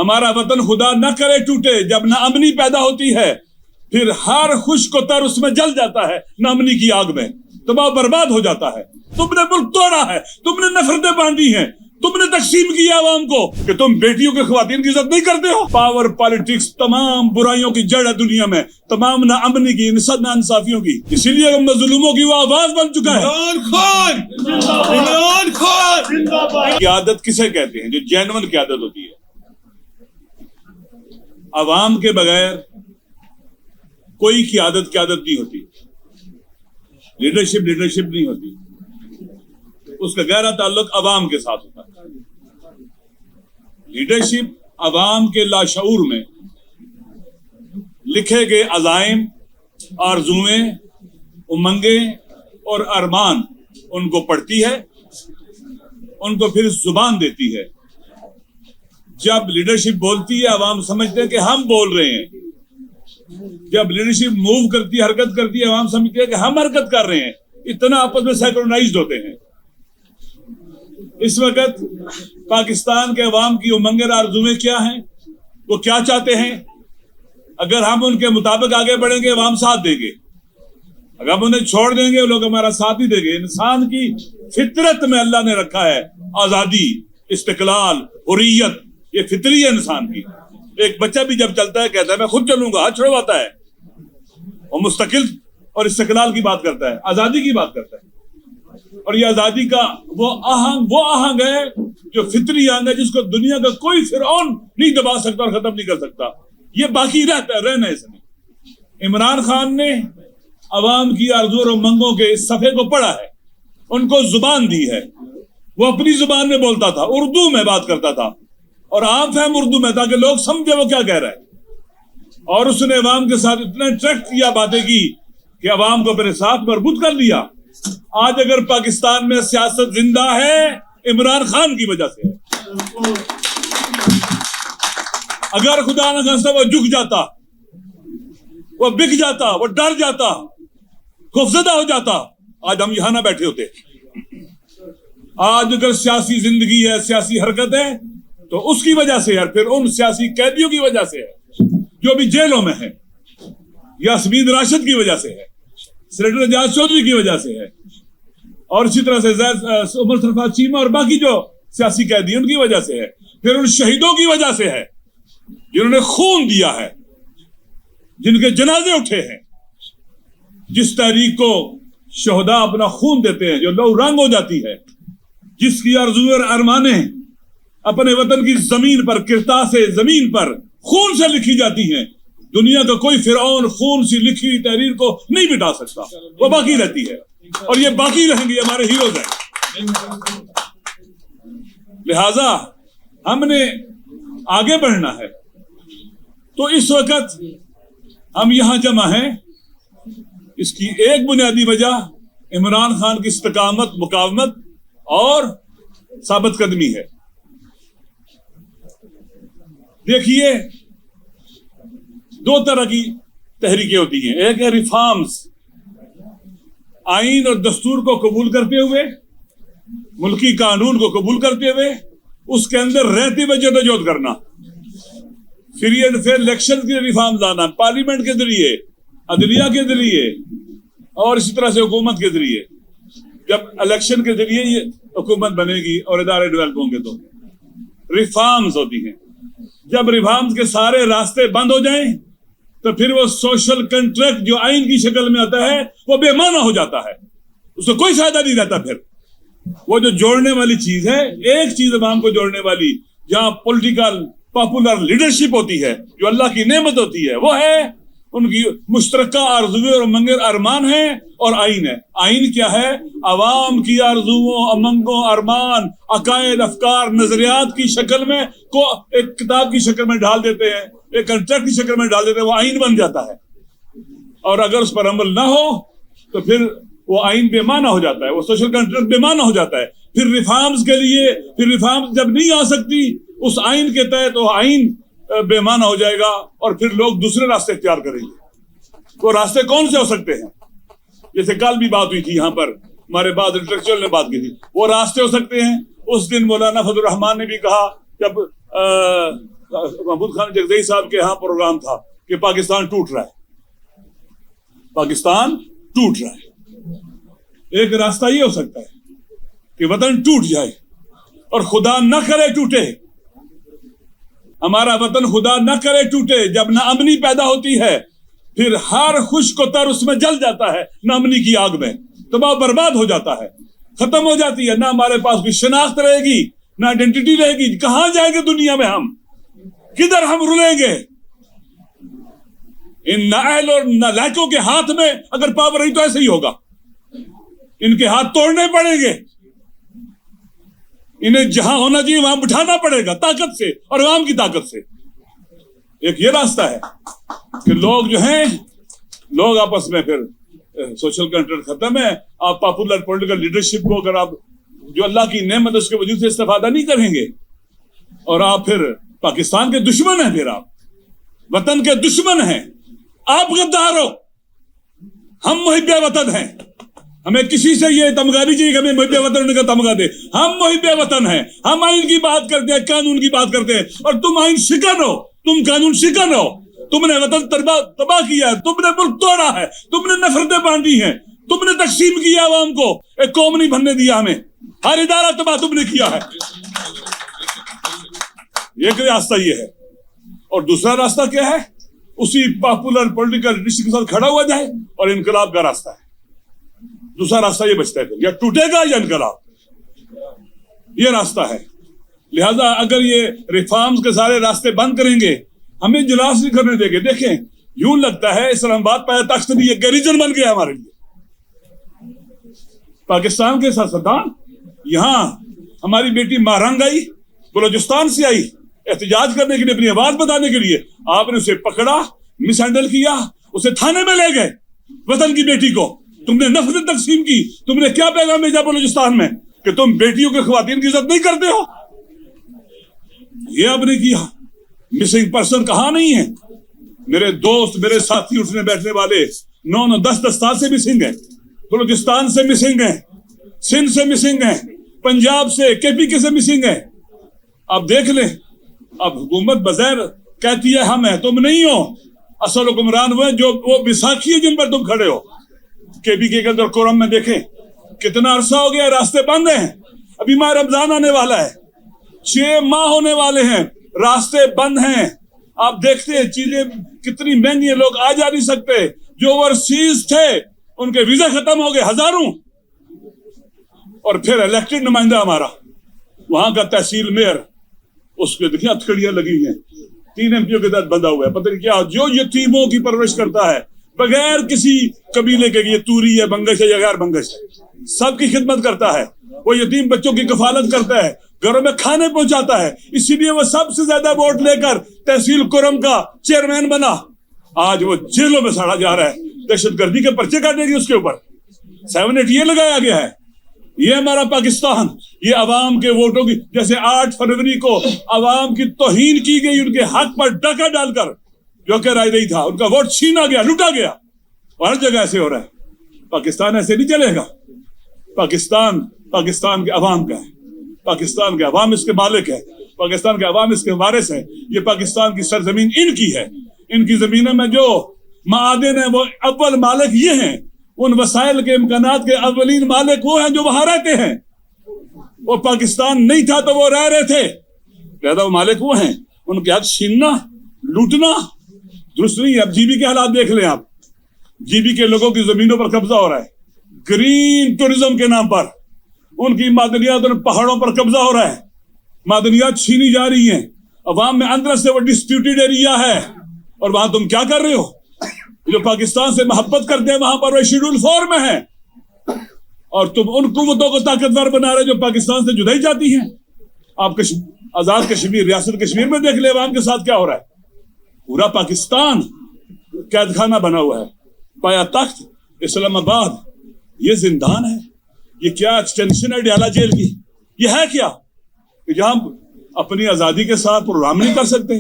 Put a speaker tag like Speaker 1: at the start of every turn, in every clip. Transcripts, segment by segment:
Speaker 1: हमारा वतन खुदा न करे टूटे, जब नाअमनी पैदा होती है फिर हर खुश्क व तर उसमें जल जाता है, नाअमनी की आग में तबाह बर्बाद हो जाता है। तुमने मुल्क तोड़ा है, तुमने नफरतें बांटी हैं, तुमने तकसीम किया आवाम को कि तुम बेटियों के ख्वातीन की इज्जत नहीं करते हो। पावर पॉलिटिक्स तमाम बुराइयों की जड़ है दुनिया में, तमाम नाअमनी की, नाइंसाफियों की। इसीलिए मजलूमों की वो आवाज बन चुका है। क़यादत किसे कहते हैं? जो जेन्युइन क़यादत होती है। अवाम के बगैर कोई क़यादत नहीं होती, लीडरशिप नहीं होती। उसका गहरा ताल्लुक अवाम के साथ होता है। लीडरशिप अवाम के लाशऊर में लिखे गए अज़ाइम, आरज़ुएं, उमंगे और अरमान उनको पढ़ती है, उनको फिर जुबान देती है। जब लीडरशिप बोलती है अवाम समझते हैं कि हम बोल रहे हैं। जब लीडरशिप मूव करती है, हरकत करती है, अवाम समझते हैं कि हम हरकत कर रहे हैं। इतना आपस में सिंक्रोनाइज्ड होते हैं। इस वक्त पाकिस्तान के अवाम की उमंगे आरज़ुएं क्या हैं, वो क्या चाहते हैं? अगर हम उनके मुताबिक आगे बढ़ेंगे अवाम साथ देंगे, अगर हम उन्हें छोड़ देंगे वो लोग हमारा साथ ही देंगे। इंसान की फितरत में अल्लाह ने रखा है आजादी, इस्तिकलाल, हुर्रियत, ये फितरी है इंसान की। एक बच्चा भी जब चलता है कहता है मैं खुद चलूंगा, हाथ छुड़वाता है, और मुस्तकिल और इस्तिकलाल की बात करता है, आजादी की बात करता है। और ये आजादी का वो आहंग है जो फितरी आहंग है, जिसको दुनिया का कोई फिरौन नहीं दबा सकता और खत्म नहीं कर सकता। ये बाकी रहना है इसमें। इमरान खान ने अवाम की आरज़ू और उमंगों के इस सफ़े को पढ़ा है, उनको जुबान दी है। वो अपनी जुबान में बोलता था, उर्दू में बात करता था, और आम फहम उर्दू में, ताकि लोग समझे वो क्या कह रहा है। और उसने अवाम के साथ इतना इंटरेक्ट किया, बातें की कि अवाम को अपने साथ मरबूत कर लिया। आज अगर पाकिस्तान में सियासत जिंदा है, इमरान खान की वजह से है। अगर खुदा न खास्ता वो झुक जाता, वो बिक जाता, वो डर जाता, खौफजदा हो जाता, आज हम यहां ना बैठे होते। आज अगर सियासी जिंदगी है, सियासी हरकत है, तो उसकी वजह से है, फिर उन सियासी कैदियों की वजह से है जो भी जेलों में है, यास्मीन राशिद की वजह से है, सेनेटर एजाज चौधरी की वजह से है, और इसी तरह से उमर सरफराज चीमा और बाकी जो सियासी कैदी उनकी वजह से है, फिर उन शहीदों की वजह से है जिन्होंने खून दिया है, जिनके जनाजे उठे हैं। जिस तहरीक को शहदा अपना खून देते हैं, जो लहू रंग हो जाती है, जिसकी आरज़ू और अरमाने अपने वतन की जमीन पर, किरता से जमीन पर खून से लिखी जाती हैं, दुनिया का कोई फिरौन खून से लिखी हुई तहरीर को नहीं मिटा सकता। वो बाकी रहती है, और ये बाकी रहेंगे, हमारे हीरोज हैं। लिहाजा हमने आगे बढ़ना है। तो इस वक्त हम यहां जमा हैं, इसकी एक बुनियादी वजह इमरान खान की इस्तकामत, मुकावमत और साबित कदमी है। देखिए, दो तरह की तहरीकें होती हैं। एक है रिफॉर्म्स, आईन और दस्तूर को कबूल करते हुए, मुल्की कानून को कबूल करते हुए, उसके अंदर रहते हुए जदोजहद करना, फ्री एंड फेयर इलेक्शन के रिफॉर्म लाना, पार्लियामेंट के जरिए, अदलिया के जरिए, और इसी तरह से हुकूमत के जरिए। जब इलेक्शन के जरिए ये हुकूमत बनेगी और इदारे डेवलप होंगे तो रिफॉर्म्स होती हैं। जब रिफॉर्म्स के सारे रास्ते बंद हो जाएं, तो फिर वो सोशल कंट्रैक्ट जो आइन की शक्ल में आता है वो बेमाना हो जाता है, उसको कोई फायदा नहीं रहता। फिर वो जो जोड़ने वाली चीज है, एक चीज अवाम को जोड़ने वाली, जहां पॉलिटिकल पॉपुलर लीडरशिप होती है, जो अल्लाह की नेमत होती है, वो है उनकी मुश्तरका आरज़ुएं और उमंगे अरमान है, और आइन है। आइन क्या है? अवाम की आरज़ुओं, उमंगों, अरमान, अकायद, अफकार, नजरियात की शक्ल में को एक किताब की शक्ल में ढाल देते हैं, एक कंट्रैक्ट की शक्ल में डाल देते हैं, वो आइन बन जाता है। और अगर उस पर अमल ना हो तो फिर वो आइन बेमाना हो जाता है, वो सोशल कंट्रैक्ट बेमाना हो जाता है। फिर रिफॉर्म्स के लिए, फिर रिफॉर्म्स जब नहीं आ सकती उस आइन के तहत, तो आइन बेमाना हो जाएगा, और फिर लोग दूसरे रास्ते इख्तियार करेंगे। वो रास्ते कौन से हो सकते हैं? जैसे कल भी बात हुई थी यहाँ पर, हमारे बाद इंटेलेक्चुअल ने बात की थी, वो रास्ते हो सकते हैं। उस दिन मौलाना फजल रहमान ने भी कहा, जब महमूद खान जगदई साहब के यहाँ प्रोग्राम था कि पाकिस्तान टूट रहा है, पाकिस्तान टूट रहा है। एक रास्ता ये हो सकता है कि वतन टूट जाए, और खुदा न करे टूटे, हमारा वतन खुदा न करे टूटे। जब नाअमनी पैदा होती है फिर हर खुश को तर उसमें जल जाता है, नाअमनी की आग में तबाह बर्बाद हो जाता है, खत्म हो जाती है। ना हमारे पास कोई शनाख्त रहेगी, ना आइडेंटिटी रहेगी। कहां जाएंगे दुनिया में, हम किधर हम रुलेंगे? इन नाअहल और नालायकों के हाथ में अगर पावर रही तो ऐसे ही होगा, इनके हाथ तोड़ने पड़ेंगे, इन्हें जहां होना चाहिए वहां बिठाना पड़ेगा ताकत से और आवाम की ताकत से। एक ये रास्ता है कि लोग जो हैं, लोग आपस में फिर सोशल कंट्रोल खत्म है। आप पॉपुलर पॉलिटिकल लीडरशिप को अगर आप जो अल्लाह की नेमत उसके वजूद से इस्तेफादा नहीं करेंगे, और आप फिर पाकिस्तान के दुश्मन हैं, फिर आप वतन के दुश्मन हैं, आप गद्दार हो, हम मुहिब्बे वतन हैं। हमें किसी से ये तमगा नहीं चाहिए कि हमें मुहिब्बे वतन का तमगा दे। हम मुहिब्बे वतन हैं, हम आइन की बात करते हैं, कानून की बात करते हैं, और तुम आइन शिकन हो, तुम कानून शिकन हो। तुमने वतन तबाह किया है, तुमने मुल्क तोड़ा है, तुमने नफरतें बांटी हैं, तुमने तकसीम किया आवाम को, एक कौम नहीं बनने दिया हमें, हर इदारा तबाह तुमने किया है। एक रास्ता ये है, और दूसरा रास्ता क्या है? उसी पॉपुलर पॉलिटिकल लीडरशिप के साथ खड़ा हुआ जाए, और इनकलाब का रास्ता है। दूसरा रास्ता ये बचता है, या टूटेगा या इनकलाब, ये रास्ता है। लिहाजा अगर ये रिफॉर्म्स के सारे रास्ते बंद करेंगे, हमें इजलास नहीं करने देंगे। देखें, यूं लगता है इस्लामाबाद पाया तख्त भी एक गरीजन बन गया हमारे लिए। पाकिस्तान के सियासतदान यहां हमारी बेटी महरंग आई, बलोचिस्तान से आई एहतजाज करने के लिए, अपनी आवाज बताने के लिए। आपने उसे पकड़ा, मिस हैंडल किया, उसे थाने में ले गए। वतन की बेटी को तुमने नफरत तकसीम की। तुमने क्या पैगाम भेजा बलोचिस्तान में कि तुम बेटियों के ख्वातीन की इज्जत नहीं करते हो? ये आपने किया। मिसिंग पर्सन कहां नहीं है? मेरे दोस्त, मेरे साथी, उठने बैठने वाले 9-10 साल से मिसिंग है, बलोचिस्तान से मिसिंग है, सिंध से मिसिंग है, पंजाब से, केपीके से मिसिंग है। अब देख ले, अब हुकूमत बज़ैर कहती है हम हैं, तुम नहीं हो। असल हुक्मरान वो है जो वो विसाखी है जिन पर तुम खड़े हो। केपीके के अंदर कोरम में देखें कितना अरसा हो गया, रास्ते बंद हैं। अभी माह रमजान आने वाला है, 6 माह होने वाले हैं, रास्ते बंद हैं। आप देखते हैं चीजें कितनी महंगी है, लोग आ जा नहीं सकते। जो ओवरसीज थे उनके वीजा खत्म हो गए, हजारों। और फिर इलेक्टेड नुमाइंदा हमारा, वहां का तहसील मेयर, उसके देखिए हथकड़ियां लगी हैं, 3 एमपीओ के तहत बंधा हुआ है, पता नहीं क्या। जो यतीमों की परवरिश करता है बगैर किसी कबीले के, ये तूरी है, बंगश है या गैर बंगश है, सबकी खिदमत करता है। वो यतीम बच्चों की कफालत करता है, घरों में खाने पहुंचाता है। इसीलिए वो सबसे ज्यादा वोट लेकर तहसील कुरम का चेयरमैन बना। आज वो जेलों में सड़ा जा रहा है, दहशतगर्दी के पर्चे काटेगी उसके ऊपर। 7-8 ये लगाया गया है। ये हमारा पाकिस्तान, ये अवाम के वोटों की, जैसे 8 फरवरी को अवाम की तौहीन की गई, उनके हक पर डाका डालकर, जो कह राय नहीं था, उनका वोट छीना गया, लूटा गया। हर जगह ऐसे हो रहा है। पाकिस्तान ऐसे नहीं चलेगा। पाकिस्तान पाकिस्तान के अवाम का है, पाकिस्तान के अवाम इसके मालिक है, पाकिस्तान के अवाम इसके वारिस है। ये पाकिस्तान की सरजमीन इनकी है। इनकी जमीनों में जो मादिन है वो अव्वल मालिक ये हैं। उन वसाइल के इम्कानात के अव्वलीन मालिक वो हैं जो वहां रहते हैं। वो पाकिस्तान नहीं था तो वो रह रहे थे, ज्यादा वो मालिक वो हैं। उनके हक छीनना, लूटना दुरुस्त नहीं है। अब जीबी के हालात देख लें आप। जीबी के लोगों की जमीनों पर कब्जा हो रहा है, ग्रीन टूरिज्म के नाम पर। उनकी मादनियात, उन पहाड़ों पर कब्जा हो रहा है, मादनियात छीनी जा रही हैं। अवाम में अंदर से वो डिस्प्यूटेड एरिया है, और वहां तुम क्या कर रहे हो? जो पाकिस्तान से मोहब्बत करते हैं वहां पर वो शेड्यूल 4 में है, और तुम उन कुव्वतों को ताकतवर बना रहे जो पाकिस्तान से जुदाई जाती हैं। आप आजाद कश्मीर, रियासत कश्मीर में देख ले अवाम के साथ क्या हो रहा है। पूरा पाकिस्तान कैद खाना बना हुआ है। पाया तख्त इस्लामाबाद ये जिंदान है। ये क्या एक्सटेंशन है डियाला जेल की? ये है क्या? जहां अपनी आजादी के साथ प्रोग्राम नहीं कर सकते,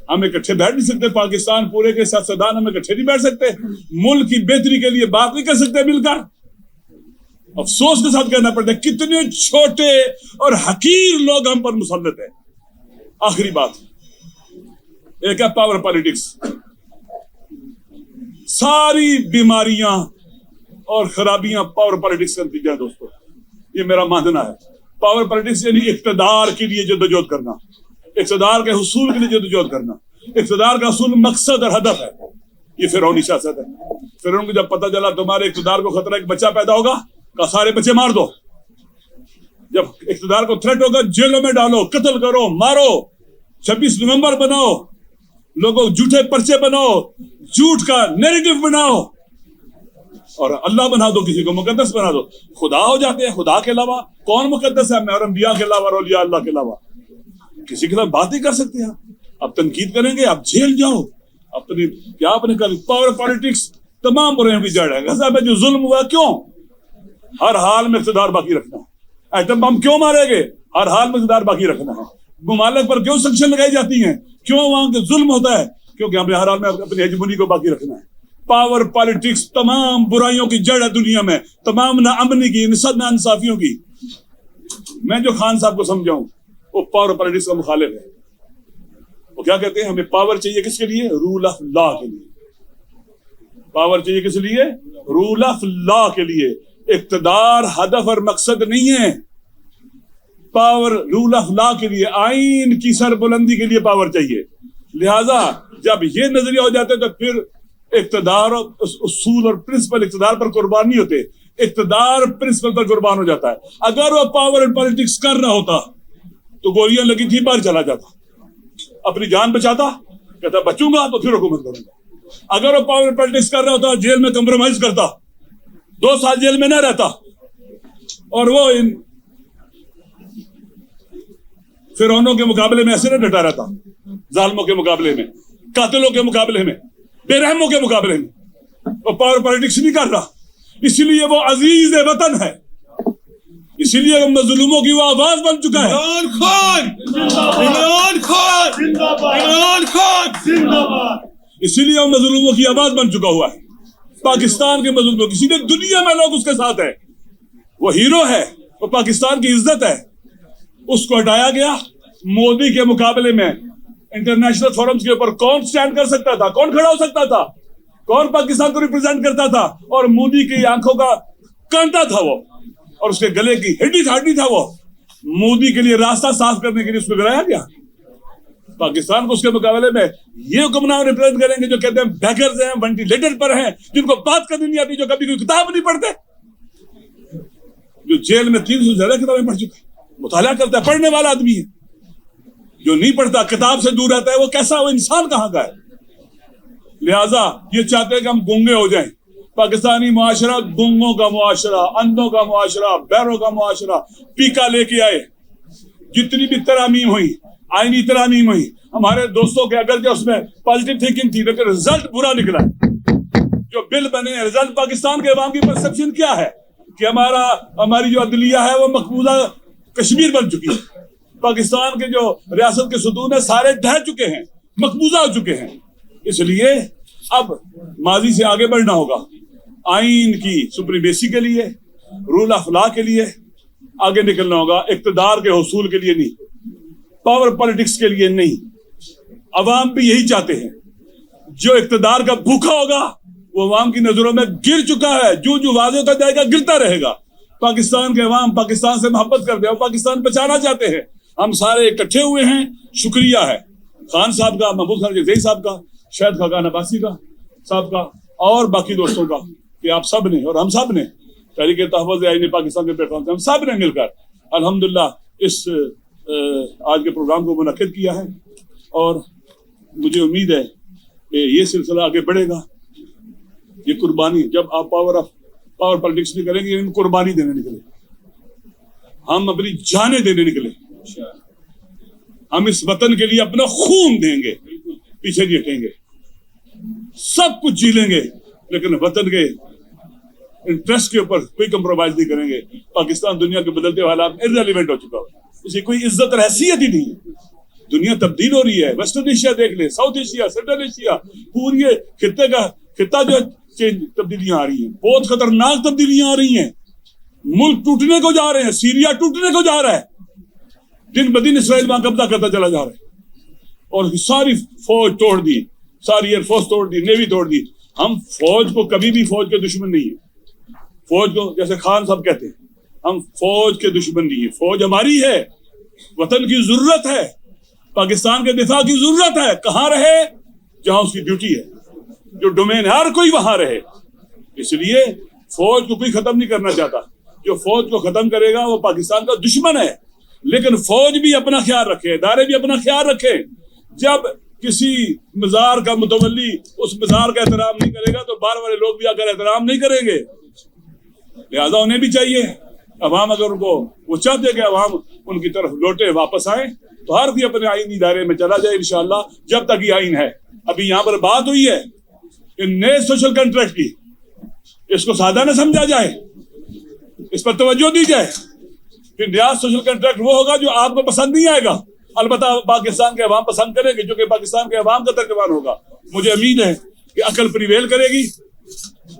Speaker 1: हम इकट्ठे बैठ नहीं सकते, पाकिस्तान पूरे के सियासतदान हम इकट्ठे नहीं बैठ सकते, मुल्क की बेहतरी के लिए बात नहीं कर सकते मिलकर। अफसोस के साथ कहना पड़ता है कितने छोटे और हकीर लोग हम पर मुसल्लत है। आखिरी बात, ایک ہے پاور پالیٹکس. ساری بیماریاں اور خرابیاں پاور پالیٹکس کا نتیجہ ہے دوستو. یہ میرا ماننا ہے. پاور پالیٹکس یعنی اقتدار کے لیے جدوجہد کرنا, اقتدار کے حصول کے لیے جدوجہد کرنا. اقتدار کا حصول مقصد اور ہدف ہے. یہ فرعونی سیاست ہے. فرعون کو جب پتہ چلا تمہارے اقتدار کو خطرہ ہے کہ بچہ پیدا ہوگا, کہا سارے بچے مار دو. جب اقتدار کو تھریٹ ہوگا جیلوں میں ڈالو, قتل کرو, مارو, 26 نومبر بناؤ, لوگوں جھوٹے پرچے بناؤ, جھوٹ کا نیریٹو بناؤ, اور اللہ بنا دو, کسی کو مقدس بنا دو. خدا ہو جاتے ہیں. خدا کے علاوہ کون مقدس ہے؟ میں اور انبیاء کے علاوہ اور اولیاء اللہ کے علاوہ کسی کے ساتھ بات نہیں کر سکتے. آپ تنقید کریں گے, آپ جیل جاؤ. اپنی کیا آپ نے کر پاور پالیٹکس تمام برائیوں کی جڑ ہے. غزہ میں جو ظلم ہوا, کیوں؟ ہر حال میں اقتدار باقی رکھنا ہے. ایٹم بم کیوں مارے گئے؟ ہر حال میں اقتدار باقی رکھنا ہے. ممالک پر کیوں سنکشن لگائی جاتی ہیں؟ کیوں وہاں ظلم ہوتا ہے؟ کیونکہ ہمیں ہر حال میں اپنی ہیجمونی کو باقی رکھنا ہے. پاور پالیٹکس تمام برائیوں کی جڑ ہے دنیا میں, تمام ناامنی کی, ناانصافیوں کی. میں جو خان صاحب کو سمجھاؤں وہ پاور پالیٹکس کا مخالف ہے. وہ کیا کہتے ہیں؟ ہمیں پاور چاہیے کس کے لیے؟ رول آف لا کے لیے. پاور چاہیے کس لیے؟ رول آف لا کے لیے. اقتدار ہدف اور مقصد نہیں ہے. پاور رول آف لا کے لیے, آئین کی سربلندی کے لیے پاور چاہیے. لہذا جب یہ نظریہ ہو جاتے تو پھر اقتدار اصول اور پرنسپل اقتدار پر قربان نہیں ہوتے, اقتدار پرنسپل پر قربان ہو جاتا ہے. اگر وہ پاور اینڈ پالیٹکس کر رہا ہوتا تو گولیاں لگی تھی باہر چلا جاتا, اپنی جان بچاتا, کہتا بچوں گا تو پھر حکومت کروں گا. اگر وہ پاور اینڈ پالیٹکس کر رہا ہوتا جیل میں کمپرومائز کرتا, 2 سال جیل میں نہ رہتا, اور وہ ان فرعونوں کے مقابلے میں ایسے نہ ڈٹا رہتا, ظالموں کے مقابلے میں, قاتلوں کے مقابلے میں, بے رحموں کے مقابلے میں. وہ پاور پالیٹکس نہیں کر رہا, اسی لیے وہ عزیز وطن ہے, اسی لیے مظلوموں کی وہ آواز بن چکا ہے.
Speaker 2: عمران خان عمران خان
Speaker 1: اسی لیے وہ مظلوموں کی آواز بن چکا ہوا ہے, پاکستان کے مظلوموں کی. اسی لیے دنیا میں لوگ اس کے ساتھ ہیں. وہ ہیرو ہے, وہ پاکستان کی عزت ہے. اس کو ہٹایا گیا. مودی کے مقابلے میں انٹرنیشنل فورمز کے اوپر کون سٹینڈ کر سکتا تھا؟ کون کھڑا ہو سکتا تھا؟ کون پاکستان کو ریپرزینٹ کرتا تھا؟ اور مودی کی آنکھوں کا کانٹا تھا وہ, اور اس کے گلے کی ہڈی تھا وہ. مودی کے لیے راستہ صاف کرنے کے لیے اس کو گرایا گیا. پاکستان کو اس کے مقابلے میں یہ حکمران ریپرزینٹ کریں گے جو کہتے ہیں بیکرز ہیں, وینٹیلیٹر پر ہیں, جن کو بات کرنی نہیں آتی, جو کبھی کوئی کتاب نہیں پڑھتے, جو جیل میں 300 سے زیادہ کتابیں پڑھ چکے, مطالعہ کرتا ہے, پڑھنے والا آدمی ہے. جو نہیں پڑھتا, کتاب سے دور رہتا ہے, وہ کیسا, وہ انسان کہاں کا ہے؟ لہذا یہ چاہتے ہیں کہ ہم گونگے ہو جائیں. پاکستانی معاشرہ گونگوں کا معاشرہ, اندھوں کا معاشرہ, بہروں کا معاشرہ پیکا لے کے آئے. جتنی بھی ترامیم ہوئی, آئینی ترامیم ہوئی, ہمارے دوستوں کے اگر جو اس میں پازیٹیو تھنکنگ تھی, لیکن رزلٹ برا نکلا. جو بل بنے ہیں, رزلٹ پاکستان کے عوام کی پرسپشن کیا ہے کہ ہماری جو عدلیہ ہے وہ مقبوضہ کشمیر بن چکی ہے. پاکستان کے جو ریاست کے ستون ہیں سارے ڈھہ چکے ہیں, مقبوضہ ہو چکے ہیں. اس لیے اب ماضی سے آگے بڑھنا ہوگا. آئین کی سپریمیسی کے لیے, رول آف لا کے لیے آگے نکلنا ہوگا. اقتدار کے حصول کے لیے نہیں, پاور پالیٹکس کے لیے نہیں. عوام بھی یہی چاہتے ہیں. جو اقتدار کا بھوکا ہوگا وہ عوام کی نظروں میں گر چکا ہے, جو واضح ہوتا جائے گا گرتا رہے گا. پاکستان کے عوام پاکستان سے محبت کرتے ہیں, پاکستان بچانا چاہتے ہیں. ہم سارے اکٹھے ہوئے ہیں. شکریہ ہے خان صاحب کا, محمود خان جزئی صاحب کا, شاہد خاقان عباسی کا صاحب کا, اور باقی دوستوں کا, کہ آپ سب نے اور ہم سب نے تحریک تحفظ آئین پاکستان کے پلیٹ فارم سے ہم سب نے مل کر الحمدللہ اس آج کے پروگرام کو منعقد کیا ہے. اور مجھے امید ہے کہ یہ سلسلہ آگے بڑھے گا. یہ قربانی, جب آپ پاور پالیٹکس نہیں کریں گے, ان قربانی دینے نکلے, ہم اپنی جانیں دینے نکلے, ہم اس وطن کے لیے اپنا خون دیں گے, پیچھے نہیں ہٹیں گے, سب کچھ جی لیں گے, لیکن وطن کے انٹرسٹ کے اوپر کوئی کمپرومائز نہیں کریں گے. پاکستان دنیا کے بدلتے حالات میں ارریلیونٹ ہو چکا ہو, اسے کوئی عزت اور حیثیت ہی نہیں ہے. دنیا تبدیل ہو رہی ہے. ویسٹرن ایشیا دیکھ لیں, ساؤتھ ایشیا, سینٹرل ایشیا, پوری خطہ جو تبدیلیاں آ رہی ہیں, بہت خطرناک تبدیلیاں آ رہی ہیں. ملک ٹوٹنے کو جا رہے ہیں, سیریا ٹوٹنے کو جا رہا ہے, دن بدن اسرائیل وہاں قبضہ کرتا چلا جا رہا ہے. اور ساری فوج توڑ دی, ساری ایئر فورس توڑ دی, نیوی توڑ دی. ہم فوج کو کبھی بھی فوج کے دشمن نہیں ہیں. فوج کو جیسے خان صاحب کہتے ہیں, ہم فوج کے دشمن نہیں ہیں. فوج ہماری ہے, وطن کی ضرورت ہے, پاکستان کے دفاع کی ضرورت ہے. کہاں رہے؟ جہاں اس کی ڈیوٹی ہے, جو ڈومین ہے ہر کوئی وہاں رہے. اس لیے فوج کو کوئی ختم نہیں کرنا چاہتا. جو فوج کو ختم کرے گا وہ پاکستان کا دشمن ہے. لیکن فوج بھی اپنا خیال رکھے, ادارے بھی اپنا خیال رکھے. جب کسی مزار کا متولی اس مزار کا احترام نہیں کرے گا تو باہر والے لوگ بھی آ کر احترام نہیں کریں گے. لہذا انہیں بھی چاہیے, عوام اگر ان کو وہ چاہتے کہ عوام ان کی طرف لوٹے, واپس آئیں, تو ہر کوئی اپنے آئینی ادارے میں چلا جائے انشاءاللہ. جب تک یہ آئین ہے, ابھی یہاں پر بات ہوئی ہے ان نئے سوشل کنٹریکٹ کی, اس کو سادہ نہ سمجھا جائے, اس پر توجہ دی جائے. پھر نیا سوشل کنٹریکٹ وہ ہوگا جو آپ کو پسند نہیں آئے گا, البتہ پاکستان کے عوام پسند کرے گی, جو کہ پاکستان کے عوام کا ترجمان ہوگا. مجھے امید ہے کہ عقل پریویل کرے گی.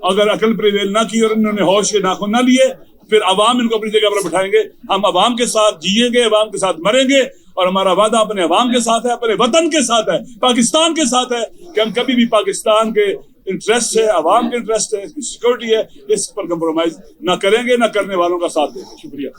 Speaker 1: اگر عقل پریویل نہ کی اور انہوں نے ہوش کے ناخن نہ لیے, پھر عوام ان کو اپنی جگہ پر بٹھائیں گے. ہم عوام کے ساتھ جیئیں گے, عوام کے ساتھ مریں گے, اور ہمارا وعدہ اپنے عوام کے ساتھ ہے, اپنے وطن کے ساتھ ہے, پاکستان کے ساتھ ہے کہ ہم کبھی بھی پاکستان کے انٹرسٹ ہے, عوام کے انٹرسٹ ہے, اس کی سیکورٹی ہے, اس پر کمپرومائز نہ کریں گے, نہ کرنے والوں کا ساتھ دیں گے. شکریہ.